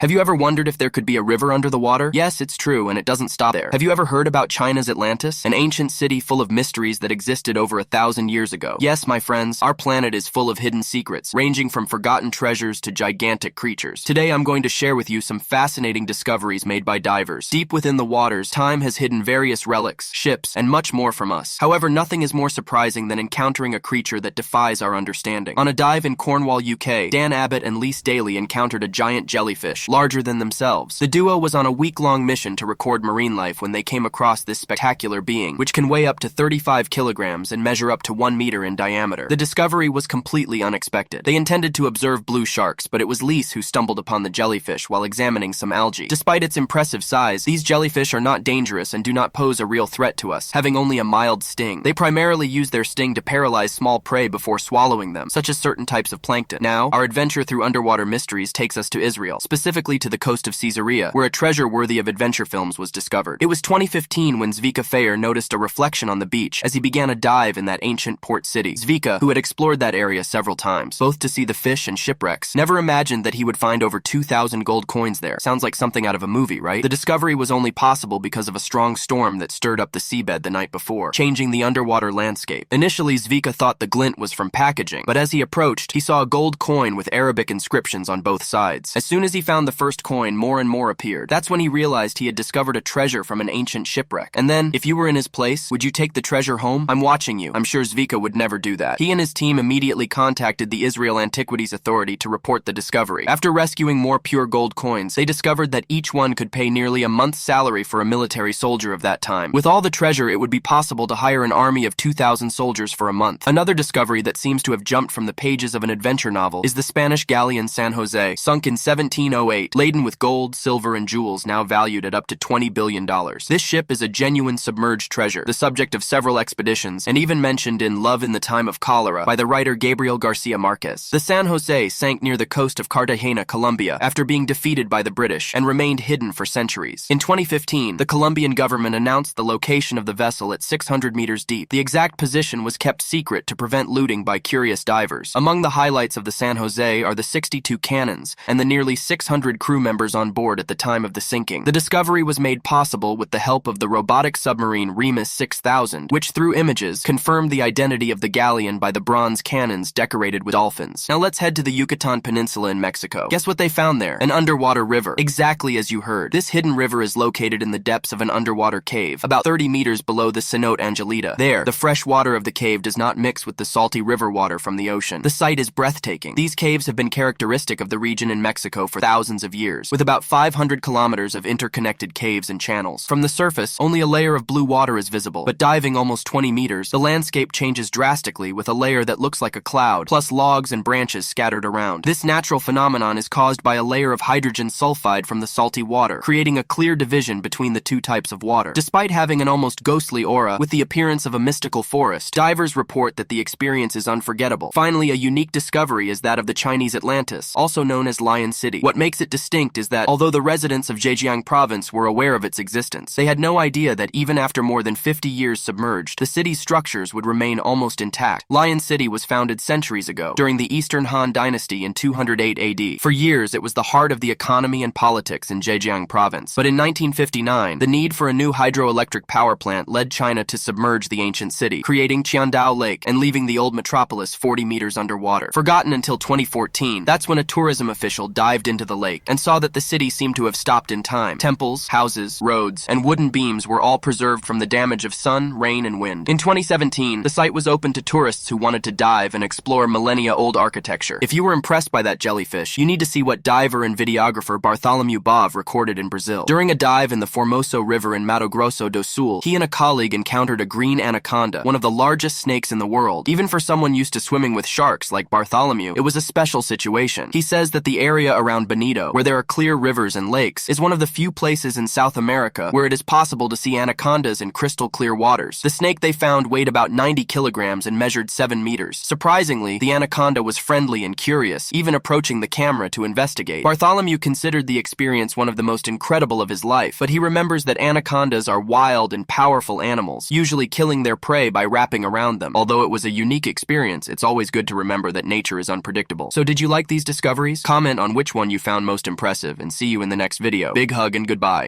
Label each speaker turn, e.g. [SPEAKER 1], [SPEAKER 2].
[SPEAKER 1] Have you ever wondered if there could be a river under the water? Yes, it's true, and it doesn't stop there. Have you ever heard about China's Atlantis, an ancient city full of mysteries that existed over 1,000 years ago? Yes, my friends, our planet is full of hidden secrets, ranging from forgotten treasures to gigantic creatures. Today, I'm going to share with you some fascinating discoveries made by divers. Deep within the waters, time has hidden various relics, ships, and much more from us. However, nothing is more surprising than encountering a creature that defies our understanding. On a dive in Cornwall, UK, Dan Abbott and Lise Daly encountered a giant jellyfish, larger than themselves. The duo was on a week-long mission to record marine life when they came across this spectacular being, which can weigh up to 35 kilograms and measure up to 1 meter in diameter. The discovery was completely unexpected. They intended to observe blue sharks, but it was Lise who stumbled upon the jellyfish while examining some algae. Despite its impressive size, these jellyfish are not dangerous and do not pose a real threat to us, having only a mild sting. They primarily use their sting to paralyze small prey before swallowing them, such as certain types of plankton. Now, our adventure through underwater mysteries takes us to Israel, specifically to the coast of Caesarea, where a treasure worthy of adventure films was discovered. It was 2015 when Zvika Fayer noticed a reflection on the beach as he began a dive in that ancient port city. Zvika, who had explored that area several times, both to see the fish and shipwrecks, never imagined that he would find over 2,000 gold coins there. Sounds like something out of a movie, right? The discovery was only possible because of a strong storm that stirred up the seabed the night before, changing the underwater landscape. Initially, Zvika thought the glint was from packaging, but as he approached, he saw a gold coin with Arabic inscriptions on both sides. As soon as he found the first coin, more and more appeared. That's when he realized he had discovered a treasure from an ancient shipwreck. And then, if you were in his place, would you take the treasure home? I'm watching you. I'm sure Zvika would never do that. He and his team immediately contacted the Israel Antiquities Authority to report the discovery. After rescuing more pure gold coins, they discovered that each one could pay nearly a month's salary for a military soldier of that time. With all the treasure, it would be possible to hire an army of 2,000 soldiers for a month. Another discovery that seems to have jumped from the pages of an adventure novel is the Spanish galleon San Jose, sunk in 1708, laden with gold, silver, and jewels now valued at up to $20 billion. This ship is a genuine submerged treasure, the subject of several expeditions, and even mentioned in Love in the Time of Cholera by the writer Gabriel Garcia Marquez. The San Jose sank near the coast of Cartagena, Colombia, after being defeated by the British and remained hidden for centuries. In 2015, the Colombian government announced the location of the vessel at 600 meters deep. The exact position was kept secret to prevent looting by curious divers. Among the highlights of the San Jose are the 62 cannons and the nearly 600 crew members on board at the time of the sinking. The discovery was made possible with the help of the robotic submarine Remus 6000, which through images confirmed the identity of the galleon by the bronze cannons decorated with dolphins. Now let's head to the Yucatan Peninsula in Mexico. Guess what they found there? An underwater river. Exactly as you heard. This hidden river is located in the depths of an underwater cave, about 30 meters below the Cenote Angelita. There, the fresh water of the cave does not mix with the salty river water from the ocean. The sight is breathtaking. These caves have been characteristic of the region in Mexico for thousands of years, with about 500 kilometers of interconnected caves and channels. From the surface, only a layer of blue water is visible, but diving almost 20 meters, the landscape changes drastically with a layer that looks like a cloud, plus logs and branches scattered around. This natural phenomenon is caused by a layer of hydrogen sulfide from the salty water, creating a clear division between the two types of water. Despite having an almost ghostly aura with the appearance of a mystical forest, divers report that the experience is unforgettable. Finally, a unique discovery is that of the Chinese Atlantis, also known as Lion City. What makes it distinct is that, although the residents of Zhejiang province were aware of its existence, they had no idea that even after more than 50 years submerged, the city's structures would remain almost intact. Lion City was founded centuries ago, during the Eastern Han Dynasty in 208 AD. For years, it was the heart of the economy and politics in Zhejiang province. But in 1959, the need for a new hydroelectric power plant led China to submerge the ancient city, creating Qiandao Lake and leaving the old metropolis 40 meters underwater. Forgotten until 2014, that's when a tourism official dived into the lake and saw that the city seemed to have stopped in time. Temples, houses, roads, and wooden beams were all preserved from the damage of sun, rain, and wind. In 2017, the site was open to tourists who wanted to dive and explore millennia-old architecture. If you were impressed by that jellyfish, you need to see what diver and videographer Bartholomew Bov recorded in Brazil. During a dive in the Formoso River in Mato Grosso do Sul, he and a colleague encountered a green anaconda, one of the largest snakes in the world. Even for someone used to swimming with sharks like Bartholomew, it was a special situation. He says that the area around Bonito, where there are clear rivers and lakes, is one of the few places in South America where it is possible to see anacondas in crystal clear waters. The snake they found weighed about 90 kilograms and measured 7 meters. Surprisingly, the anaconda was friendly and curious, even approaching the camera to investigate. Bartholomew considered the experience one of the most incredible of his life, but he remembers that anacondas are wild and powerful animals, usually killing their prey by wrapping around them. Although it was a unique experience, it's always good to remember that nature is unpredictable. So did you like these discoveries? Comment on which one you found most most impressive, and see you in the next video. Big hug and goodbye.